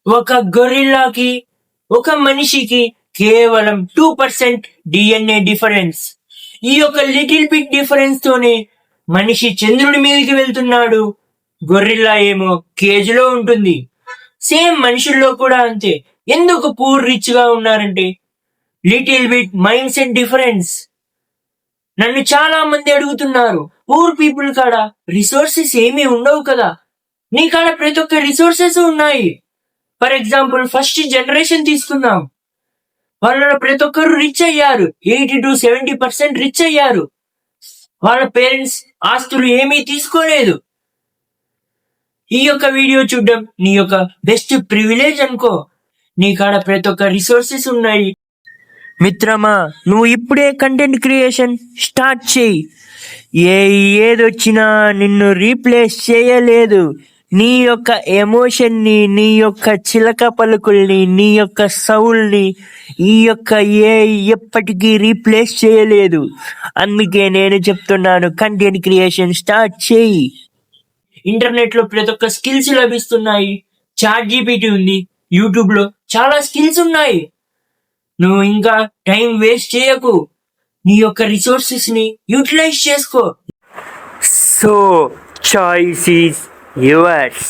ఒక గొరిల్లాకి ఒక మనిషికి కేవలం 2% డిఎన్ఏ డిఫరెన్స్. ఈ యొక్క లిటిల్ బిట్ డిఫరెన్స్ తోనే మనిషి చంద్రుడి మీదకి వెళ్తున్నాడు, గొరిల్లా ఏమో కేజీలో ఉంటుంది. సేమ్ మనుషుల్లో కూడా అంతే. ఎందుకు పూర్ రిచ్ గా ఉన్నారంటే little bit mind set difference. నన్ను చాలా మంది అడుగుతున్నారు, పూర్ పీపుల్ కాడ రిసోర్సెస్ ఏమీ ఉండవు కదా? నీ కాడ ప్రతి ఒక్క రిసోర్సెస్ ఉన్నాయి. ఫర్ ఎగ్జాంపుల్ ఫస్ట్ జనరేషన్ తీసుకుందాం, వాళ్ళలో ప్రతి ఒక్కరు రిచ్ అయ్యారు, 80-70% రిచ్ అయ్యారు. వాళ్ళ పేరెంట్స్ ఆస్తులు ఏమీ తీసుకోలేదు. ఈ యొక్క వీడియో చూడడం నీ యొక్క బెస్ట్ ప్రివిలేజ్ అనుకో. నీ కాడ ప్రతి ఒక్క రిసోర్సెస్ ఉన్నాయి. మిత్రమా, నువ్వు ఇప్పుడే కంటెంట్ క్రియేషన్ స్టార్ట్ చేయి. ఏదొచ్చినా నిన్ను రీప్లేస్ చేయలేదు. నీ యొక్క ఎమోషన్ని, నీ యొక్క చిలక పలుకుల్ని, నీ యొక్క సౌల్ని ఈ యొక్క ఎప్పటికీ రీప్లేస్ చేయలేదు. అందుకే నేను చెప్తున్నాను, కంటెంట్ క్రియేషన్ స్టార్ట్ చేయి. ఇంటర్నెట్ లో ప్రతి ఒక్క స్కిల్స్ లభిస్తున్నాయి. చాట్ జీపీటీ ఉంది, యూట్యూబ్ లో చాలా స్కిల్స్ ఉన్నాయి. నువ్వు ఇంకా టైం వేస్ట్ చేయకు, నీ యొక్క రిసోర్సెస్ ని యూటిలైజ్ చేసుకో. So choice is yours.